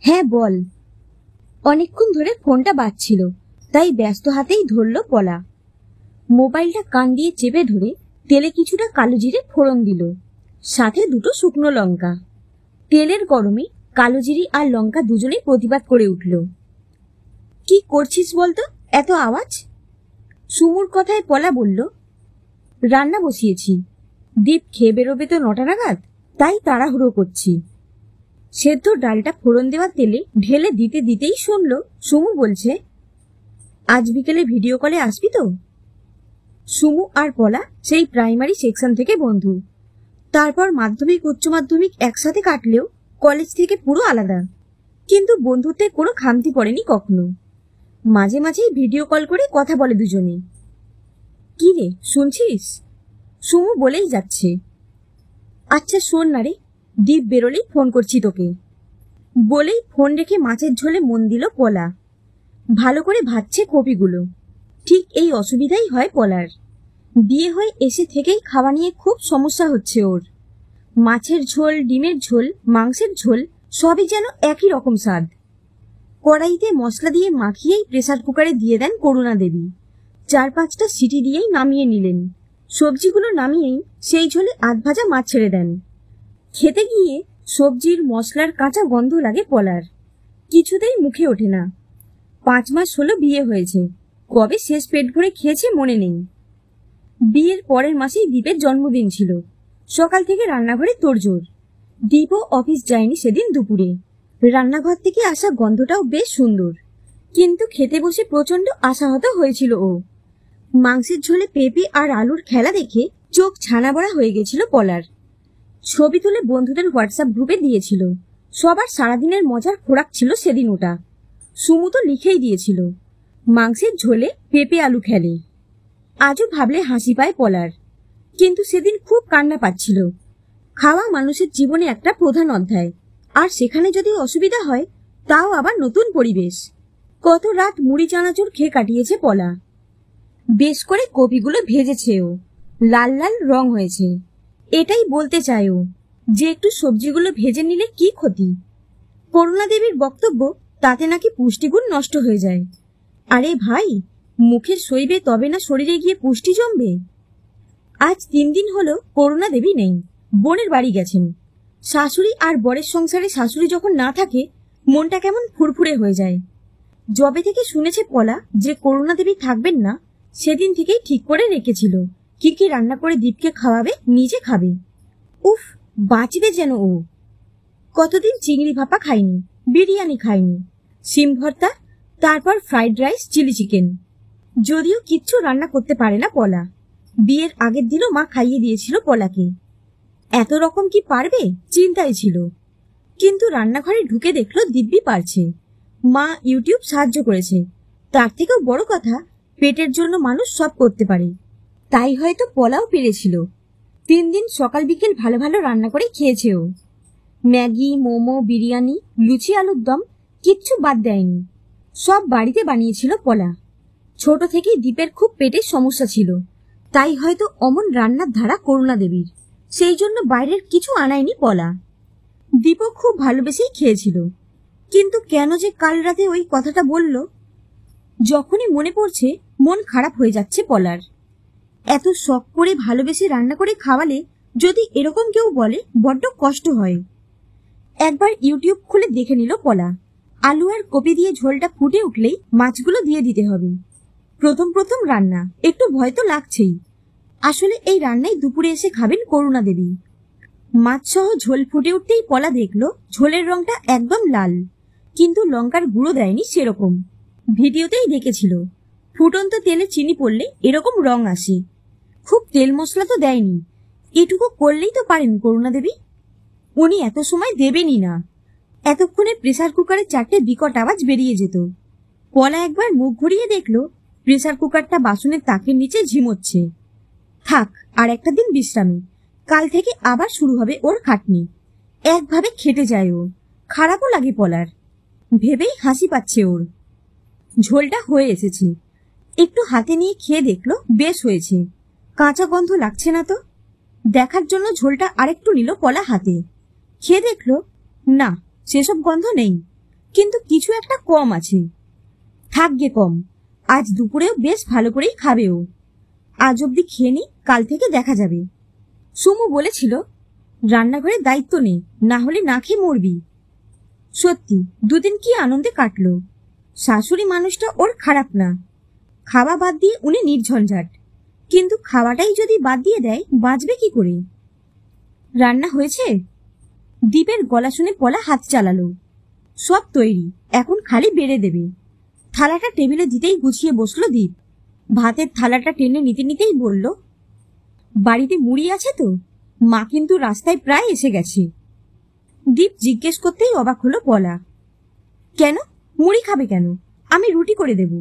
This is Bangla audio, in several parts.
হ্যাঁ বল। অনেকক্ষণ ধরে ফোনটা বাজছিল, তাই ব্যস্ত হাতেই ধরল পলা। মোবাইলটা কান দিয়ে চেপে ধরে তেলে কিছুটা কালো জিরে ফোড়ন দিল, সাথে দুটো শুকনো লঙ্কা। তেলের গরমে কালো জিরে আর লঙ্কা দুজনেই প্রতিবাদ করে উঠল। কি করছিস বলতো, এত আওয়াজ? সুমুর কথায় পলা বলল, রান্না বসিয়েছি, দীপ খেয়ে বেরোবে তো 9টা নাগাদ, তাই তাড়াহুড়ো করছি। সেদ্ধ ডালটা ফোড়ন দেওয়া তেলে ঢেলে দিতে দিতেই শুনল সুমু বলছে, আজ বিকেলে ভিডিও কলে আসবি তো? সুমু আর পলা সেই প্রাইমারি সেকশন থেকে বন্ধু। তারপর মাধ্যমিক উচ্চ মাধ্যমিক একসাথে কাটলেও কলেজ থেকে পুরো আলাদা, কিন্তু বন্ধুত্বের কোনো খামতি পড়েনি কখনো। মাঝে মাঝেই ভিডিও কল করে কথা বলে দুজনে। কি রে, শুনছিস? সুমু বলেই যাচ্ছে। আচ্ছা শোন না রে, দীপ বেরোলেই ফোন করছি তোকে। বলেই ফোন রেখে মাছের ঝোলে মন দিল পলা। ভালো করে ভাজছে কপিগুলো। ঠিক এই অসুবিধাই হয় পলার। বিয়ে হয়ে এসে থেকেই খাওয়া নিয়ে খুব সমস্যা হচ্ছে ওর। মাছের ঝোল, ডিমের ঝোল, মাংসের ঝোল সবই যেন একই রকম স্বাদ। কড়াইতে মশলা দিয়ে মাখিয়েই প্রেসার কুকারে দিয়ে দেন করুণা দেবী। 4-5টা সিটি দিয়েই নামিয়ে নিলেন। সবজিগুলো নামিয়েই সেই ঝোলে আধ ভাজা মাছ ছেড়ে দেন। খেতে গিয়ে সবজির মশলার কাঁচা গন্ধ লাগে পলার। কিছুতেই মুখে ওঠে না। 5 মাস হলো বিয়ে হয়েছে, কবে শেষ পেট ভরে খেয়েছে মনে নেই। বিয়ের পরের মাসেই দীপের জন্মদিন ছিল। সকাল থেকে রান্নাঘরে তোড়জোড়। দীপও অফিস যায়নি সেদিন দুপুরে। রান্নাঘর থেকে আসা গন্ধটাও বেশ সুন্দর, কিন্তু খেতে বসে প্রচন্ড আশাহত হয়েছিল ও। মাংসের ঝোলে পেঁপে আর আলুর খেলা দেখে চোখ ছানা বড়া হয়ে গেছিল পলার। ছবি তুলে বন্ধুদের হোয়াটসঅ্যাপ গ্রুপে দিয়েছিল। সবার সারাদিনের মজার খোরাক ছিল সেদিন ওটা। সুমু তো লিখেই দিয়েছিল, মাংসের ঝোলে পেঁপে আলু খেলে। আজও ভাবলে হাসি পায় পলার, কিন্তু সেদিন খুব কান্না পাচ্ছিল। খাওয়া মানুষের জীবনে একটা প্রধান অধ্যায়, আর সেখানে যদি অসুবিধা হয় তাও আবার নতুন পরিবেশ। কত রাত মুড়ি চানাচুর খেয়ে কাটিয়েছে পলা। বেশ করে কপিগুলো ভেজেছে ও, লাল লাল রং হয়েছে। এটাই বলতে চায় ও, যে একটু সবজিগুলো ভেজে নিলে কি ক্ষতি। করুণা দেবীর বক্তব্য, তাতে নাকি পুষ্টিগুণ নষ্ট হয়ে যায়। আরে ভাই, মুখের সইবে তবে না শরীরে গিয়ে পুষ্টি জমবে। আজ 3 দিন হলো করুণা দেবী নেই, বোনের বাড়ি গেছেন। শাশুড়ি আর বরের সংসারে শাশুড়ি যখন না থাকে মনটা কেমন ফুরফুরে হয়ে যায়। যবে থেকে শুনেছে পলা যে করুণা দেবী থাকবেন না, সেদিন থেকেই ঠিক করে রেখেছিল কি কি রান্না করে দীপকে খাওয়াবে, নিজে খাবে। উফ, বাঁচবে যেন ও। কতদিন চিংড়ি ভাপা খায়নি, বিরিয়ানি খায়নি, শিম ভর্তা, তারপর ফ্রাইড রাইস, চিলি চিকেন। যদিও কিচ্ছু রান্না করতে পারে না পলা। বিয়ের আগের দিনও মা খাইয়ে দিয়েছিল পলাকে। এত রকম কি পারবে চিন্তায় ছিল, কিন্তু রান্নাঘরে ঢুকে দেখলো দিব্যি পারছে। মা ইউটিউব সাহায্য করেছে। তার থেকেও বড় কথা, পেটের জন্য মানুষ সব করতে পারে, তাই হয়তো পলাও পেরেছিল। 3 দিন সকাল বিকেল ভালো ভালো রান্না করে খেয়েছে ও। ম্যাগি, মোমো, বিরিয়ানি, লুচি, আলুর দম কিচ্ছু বাদ দেয়নি। সব বাড়িতে বানিয়েছিল পলা। ছোট থেকেই দীপের খুব পেটের সমস্যা ছিল, তাই হয়তো অমন রান্নার ধারা করুণা দেবীর। সেই জন্য বাইরের কিছু আনায়নি পলা। দীপও খুব ভালোবেসেই খেয়েছিল, কিন্তু কেন যে কাল রাতে ওই কথাটা বলল, যখনই মনে পড়ছে মন খারাপ হয়ে যাচ্ছে পলার। এত শখ করে ভালোবেসে রান্না করে খাওয়ালে যদি এরকম কেউ বলে বড্ড কষ্ট হয়। একবার ইউটিউব খুলে দেখে নিল পলা। আলু আর কপি দিয়ে ঝোলটা ফুটে উঠলেই মাছগুলো দিয়ে দিতে হবে। প্রথম প্রথম রান্না, একটু ভয় তো লাগছেই। আসলে এই রান্নাই দুপুরে এসে খাবেন করুণা দেবী। মাছ সহ ঝোল ফুটে উঠতেই পলা দেখলো ঝোলের রংটা একদম লাল, কিন্তু লঙ্কার গুঁড়ো দেয়নি সেরকম। ভিডিওতেই দেখেছিল ফুটন্ত তেলে চিনি পড়লে এরকম রং আসে। খুব তেল মশলা তো দেয়নি, এটুকু করলেই তো পারেন করুণা দেবী। উনি এত সময় দেবেনই না। এতক্ষণে প্রেসার কুকারে 4টে বিকট আওয়াজ বেরিয়ে যেত। পলা একবার মুখ ঘুরিয়ে দেখলো প্রেসার কুকারটা বাসনের তাকের নিচে ঝিমোচ্ছে। থাক, আর একটা দিন বিশ্রামে, কাল থেকে আবার শুরু হবে ওর খাটনি। একভাবে খেটে যায় ও, খারাপও লাগে পলার। ভেবেই হাসি পাচ্ছে ওর। ঝোলটা হয়ে এসেছে, একটু হাতে নিয়ে খেয়ে দেখলো বেশ হয়েছে। কাঁচা গন্ধ লাগছে না তো। দেখার জন্য ঝোলটা আরেকটু নিল পলা হাতে। খেয়ে দেখলো না, সেসব গন্ধ নেই। কিন্তু কিছু একটা কম আছে। থাকবে কম, আজ দুপুরেও বেশ ভালো করেই খাবেও। আজ অব্দি খেয়ে নি, কাল থেকে দেখা যাবে। সুমু বলেছিল রান্নাঘরের দায়িত্ব নেই, না হলে না খেয়ে মরবি। সত্যি দুদিন কি আনন্দে কাটলো। শাশুড়ি মানুষটা ওর খারাপ না, খাওয়া বাদ দিয়ে উনি নির্ঝঞ্ঝাট, কিন্তু খাওয়াটাই যদি বাদ দিয়ে দেয় বাঁচবে কি করে? রান্না হয়েছে? দীপের গলা শুনে পলা হাত চালালো। সব তৈরি, এখন খালি বেড়ে দেবে। থালাটা টেবিলে দিতেই গুছিয়ে বসলো দীপ। ভাতের থালাটা টেনে নিতে নিতেই বলল, বাড়িতে মুড়ি আছে তো? মা কিন্তু রাস্তায় প্রায় এসে গেছে। দীপ জিজ্ঞেস করতেই অবাক হলো পলা। কেন, মুড়ি খাবে কেন? আমি রুটি করে দেব।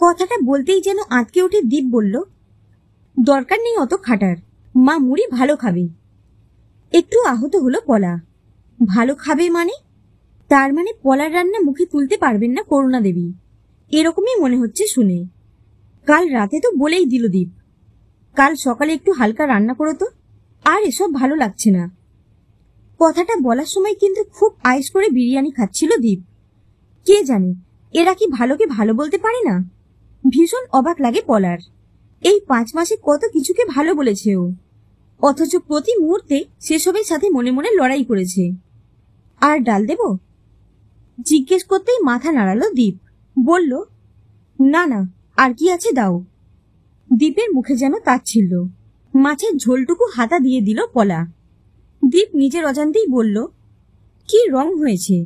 কথাটা বলতেই যেন আঁতকে উঠে দীপ বলল, দরকার নেই অত খাটার, মা মুড়ি ভালো খাবে। একটু আহত হলো পলা। ভালো খাবে মানে? তার মানে পলার রান্না মুখে তুলতে পারবেন না করুণা দেবী, এরকমই মনে হচ্ছে শুনে। কাল রাতে তো বলেই দিল দীপ, কাল সকালে একটু হালকা রান্না করো তো, আর এসব ভালো লাগছে না। কথাটা বলার সময় কিন্তু খুব আয়েশ করে বিরিয়ানি খাচ্ছিল দীপ। কে জানে এরা কি ভালোকে ভালো বলতে পারে না। ভীষণ অবাক লাগে পলার। এই 5 মাসে কত কিছুকে ভালো বলেছে ও, অথচ প্রতি মুহূর্তে সেসবের সাথে মনে মনে লড়াই করেছে। আর ডাল দেব? জিজ্ঞেস করতেই মাথা নাড়ালো দীপ। বলল, না না, আর কি আছে দাও। দীপের মুখে যেন তাচ্ছিল্য। মাছের ঝোলটুকু হাতা দিয়ে দিল পলা। দীপ নিজের অজান্তেই বলল, কি রং হয়েছে?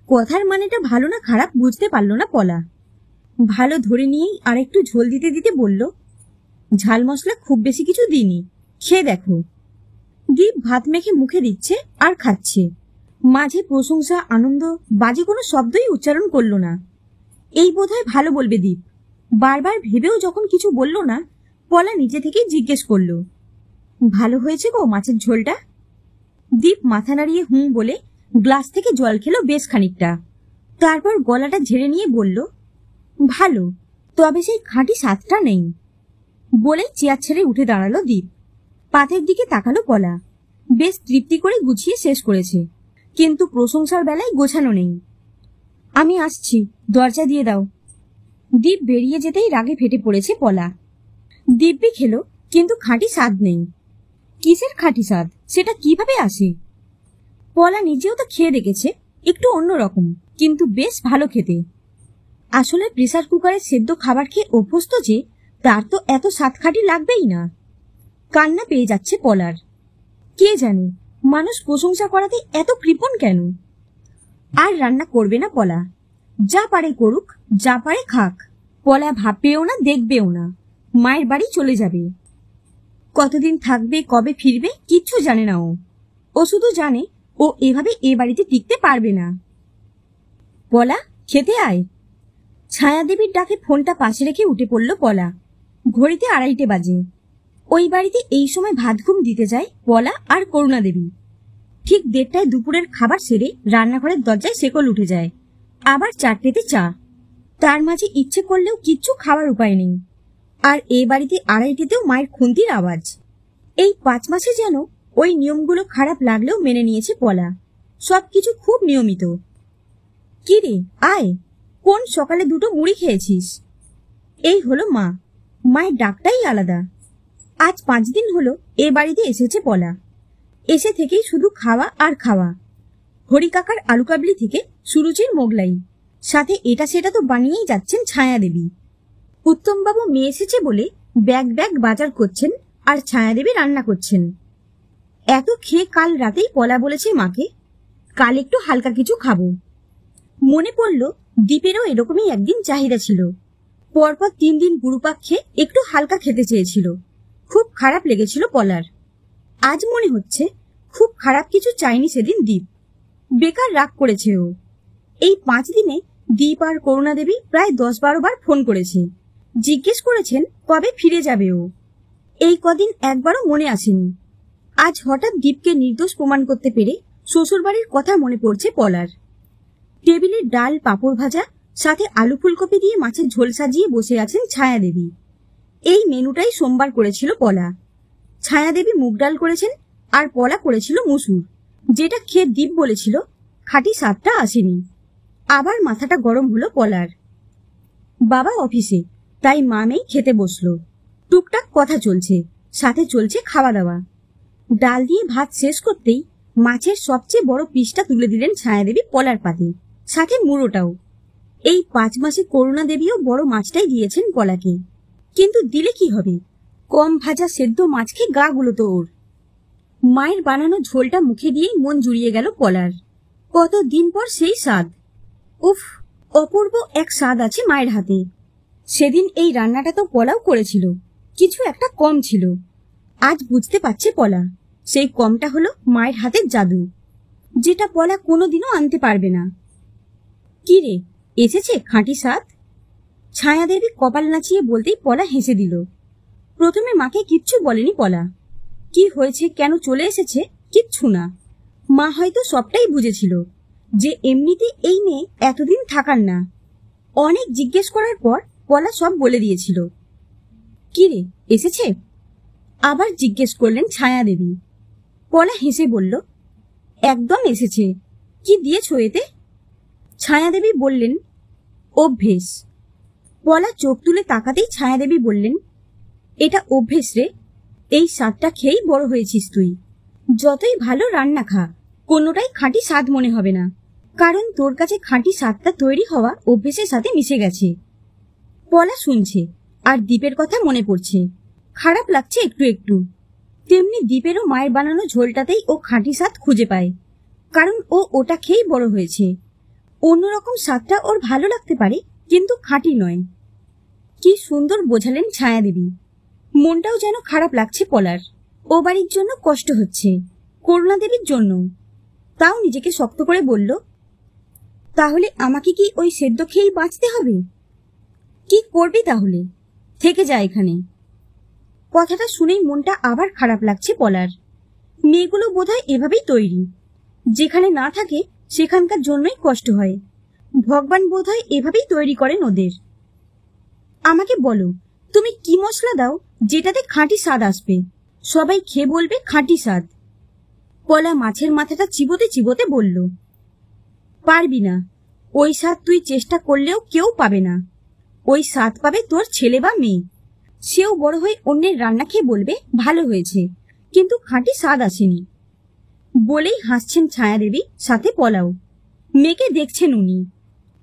কথার মানেটা ভালো না খারাপ বুঝতে পারল না পলা। ভালো ধরে নিয়েই আর একটু ঝোল দিতে দিতে বলল, ঝাল মশলা খুব বেশি কিছু দিইনি, খেয়ে দেখো। দীপ ভাত মেখে মুখে দিচ্ছে আর খাচ্ছে। মাঝে প্রশংসা, আনন্দ, বাজে কোনো শব্দই উচ্চারণ করল না। এই বোধহয় ভালো বলবে দীপ। বারবার ভেবেও যখন কিছু বলল না, পলা নিজে থেকেই জিজ্ঞেস করল, ভালো হয়েছে গো মাছের ঝোলটা? দীপ মাথা নাড়িয়ে হুম বলে গ্লাস থেকে জল খেলো বেশ খানিকটা। তারপর গলাটা ঝেড়ে নিয়ে বলল, ভালো, তবে সেই খাঁটি স্বাদটা নেই। বলেই চেয়ার ছেড়ে উঠে দাঁড়ালো দীপ। পাতের দিকে তাকালো পলা। বেশ তৃপ্তি করে গুছিয়ে শেষ করেছে, কিন্তু প্রশংসার বেলায় গোছানো নেই। আমি আসছি, দরজা দিয়ে দাও। দীপ বেরিয়ে যেতেই রাগে ফেটে পড়েছে পলা। দিব্যি খেলো, কিন্তু খাঁটি স্বাদ নেই। কিসের খাঁটি স্বাদ, সেটা কিভাবে আসে? পলা নিজেও তো খেয়ে দেখেছে, একটু অন্যরকম, কিন্তু বেশ ভালো খেতে। আসলে প্রেসার কুকারে সেদ্ধ খাবার খেয়ে অভ্যস্ত যে, তার তো এত স্বাদ খাঁটি লাগবেই না। কান্না পেয়ে যাচ্ছে পলার। কে জানে মানুষ প্রশংসা করাতে এত কৃপণ কেন? আর রান্না করবে না পলা। যা পারে করুক, যা পারে খাক। পলা ভাববেও না, দেখবেও না। মায়ের বাড়ি চলে যাবে। কতদিন থাকবে, কবে ফিরবে কিচ্ছু জানে না ও শুধু জানে ও এভাবে এ বাড়িতে টিকতে পারবে না। পলা, খেতে আয়। ছায়াদেবীর ডাকে ফোনটা পাশে রেখে উঠে পড়ল পলা। ঘড়িতে 2:30 বাজে। ওই বাড়িতে এই সময় ভাত ঘুম দিতে যায় পলা আর করুণা দেবী। ঠিক 1:30টায় দুপুরের খাবার সেরে রান্নাঘরের দরজায় শেকল উঠে যায়। আবার 4টেতে চা। তার মাঝে ইচ্ছে করলেও কিচ্ছু খাওয়ার উপায় নেই। আর এ বাড়িতে 2:30টেতেও মায়ের খুন্তির আওয়াজ। এই 5 মাসে যেন ওই নিয়মগুলো খারাপ লাগলেও মেনে নিয়েছে পলা। সবকিছু খুব নিয়মিত। কি রে, আয়, কোন সকালে 2টো মুড়ি খেয়েছিস? এই হলো মা। মায়ের ডাকটাই আলাদা। আজ 5 দিন হলো এ বাড়িতে এসেছে পলা। এসে থেকেই শুধু খাওয়া আর খাওয়া। হরিকাকার আলু কাবলি থেকে সুরুচির মোগলাই, সাথে এটা সেটা তো বানিয়েই যাচ্ছেন ছায়া দেবী। উত্তমবাবু মেয়ে এসেছে বলে ব্যাগ ব্যাগ বাজার করছেন আর ছায়া দেবী রান্না করছেন। এত খেয়ে কাল রাতেই পলা বলেছে মাকে, কাল একটু হালকা কিছু খাবো। মনে পড়ল দীপেরও এরকমই একদিন চাহিদা ছিল। পরপর 3 দিন গুরুপাক খেয়ে একটু হালকা খেতে চেয়েছিল। খুব খারাপ লেগেছিল পলার। আজ মনে হচ্ছে খুব খারাপ কিছু চায়নি সেদিন দীপ। বেকার রাগ করেছে ও। এই 5 দিনে দীপ আর করুণা দেবী প্রায় 10-12 বার ফোন করেছে। জিজ্ঞেস করেছেন কবে ফিরে যাবে ও। এই কদিন একবারও মনে আসেনি। আজ হঠাৎ দীপকে নির্দোষ প্রমাণ করতে পেরে শ্বশুরবাড়ির কথা মনে পড়ছে পলার। টেবিলে ডাল, পাঁপড় ভাজা, সাথে আলু ফুলকপি দিয়ে মাছের ঝোল সাজিয়ে বসে আছেন ছায়া দেবী। এই মেনুটাই সোমবার করেছিল পলা। ছায়া দেবী মুগ ডাল করেছেন আর পলা করেছিল মুসুর, যেটা খেয়ে দীপ বলেছিল খাঁটি স্বাদটা আসেনি। আবার মাথাটা গরম হলো পলার। বাবা অফিসে, তাই মা মেয়ে খেতে বসলো। টুকটাক কথা চলছে, সাথে চলছে খাওয়া দাওয়া। ডাল দিয়ে ভাত শেষ করতেই মাছের সবচেয়ে বড় পিসটা তুলে দিলেন ছায়াদেবী পলার পাতে, সাথে মুড়োটাও। এই 5 মাসে করুণা দেবীও বড় মাছটাই দিয়েছেন পলাকে। কিন্তু দিলে কি হবে, কম ভাজা সেদ্ধ মাছ খেয়ে গা গুলোতো ওর। মায়ের বানানো ঝোলটা মুখে দিয়েই মন জুড়িয়ে গেল পলার। কতদিন পর সেই স্বাদ। উফ, অপূর্ব এক স্বাদ আছে মায়ের হাতে। সেদিন এই রান্নাটা তো পলাও করেছিল, কিছু একটা কম ছিল। আজ বুঝতে পারছে পলা, সেই কমটা হলো মায়ের হাতের জাদু, যেটা পলা কোনোদিনও আনতে পারবে না। কি রে, এসেছে খাঁটি স্বাদ? ছায়াদেবী কপাল নাচিয়ে বলতেই পলা হেসে দিল। প্রথমে মাকে কিচ্ছু বলেনি পলা। কি হয়েছে, কেন চলে এসেছে, কিচ্ছু না। মা হয়তো সবটাই বুঝেছিল, যে এমনিতে এই মেয়ে এতদিন থাকার না। অনেক জিজ্ঞেস করার পর পলা সব বলে দিয়েছিল। কি রে, এসেছে? আবার জিজ্ঞেস করলেন ছায়াদেবী। পলা হেসে বলল, একদম এসেছে। কি দিয়েছ এতে? ছায়াদেবী বললেন, অভ্যেস। পলা চোখ তুলে তাকাতেই ছায়াদেবী বললেন, এটা অভ্যেস রে, এই স্বাদটা খেয়েই বড় হয়েছিস তুই। যতই ভালো রান্না খা, কোনোটাই খাঁটি স্বাদ মনে হবে না, কারণ তোর কাছে খাঁটি স্বাদটা তৈরি হওয়া অভ্যেসের সাথে মিশে গেছে। পলা শুনছে, আর দীপের কথা মনে পড়ছে। খারাপ লাগছে একটু একটু। তেমনি দীপেরও মায়ের বানানো ঝোলটাতেই ও খাঁটি স্বাদ খুঁজে পায়, কারণ ও ওটা খেয়েই বড় হয়েছে। অন্যরকম স্বাদটা ওর ভালো লাগতে পারে, কিন্তু খাঁটি নয়। কি সুন্দর বোঝালেন ছায়াদেবী। মনটাও যেন খারাপ লাগছে পলার। ও বাড়ির জন্য কষ্ট হচ্ছে, করুণা দেবীর জন্য। তাও নিজেকে শক্ত করে বলল, তাহলে আমাকে কি ওই সেদ্ধ খেয়েই বাঁচতে হবে? কি করবি তাহলে? থেকে যা এখানে। কথাটা শুনেই মনটা আবার খারাপ লাগছে পলার। মেয়েগুলো বোধহয় এভাবেই তৈরি, যেখানে না থাকে সেখানকার জন্যই কষ্ট হয়। ভগবান বোধহয় এভাবেই তৈরি করেন ওদের। আমাকে বলো, তুমি কি মশলা দাও যেটাতে খাঁটি স্বাদ আসবে? সবাই খেয়ে বলবে খাঁটি স্বাদ। পলা মাছের মাথাটা চিবোতে চিবোতে বলল, পারবি না। ওই স্বাদ তুই চেষ্টা করলেও কেউ পাবে না। ওই স্বাদ পাবে তোর ছেলে বা মেয়ে। সেও বড় হয়ে অন্যের রান্না খেয়ে বলবে ভালো হয়েছে, কিন্তু খাঁটি স্বাদ আসেনি। বলেই হাসছেন ছায়াদেবী, সাথে পলাও। মেয়েকে দেখছেন উনি।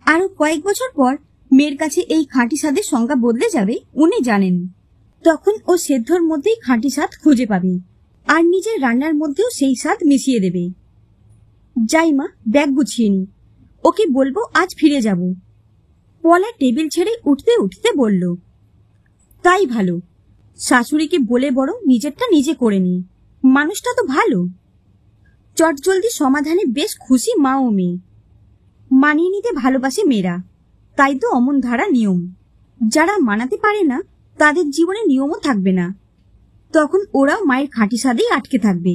আরো কয়েক বছর পর মেয়ের কাছে এই খাঁটি স্বাদের সংজ্ঞা বদলে যাবে, উনি জানেন। তখন ও সেদ্ধর মধ্যেই খাঁটি স্বাদ খুঁজে পাবে, আর নিজের রান্নার মধ্যেও সেই স্বাদ মিশিয়ে দেবে। যাই মা, ব্যাগ গুছিয়ে নি, ওকে বলবো আজ ফিরে যাব। পলা টেবিল ছেড়ে উঠতে উঠতে বলল, তাই ভালো। শাশুড়িকে বলে বড় নিজেরটা নিজে করে নি, মানুষটা তো ভালো। চটজলদি সমাধানে বেশ খুশি মা ও মেয়ে। মানিয়ে নিতে ভালোবাসে মেয়েরা, তাই তো অমন ধারা নিয়ম। যারা মানাতে পারে না, তাদের জীবনে নিয়মও থাকবে না। তখন ওরাও মায়ের খাঁটি স্বাদেই আটকে থাকবে।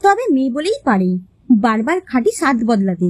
তবে মেয়ে বলেই পারে বারবার খাঁটি স্বাদ বদলাতে।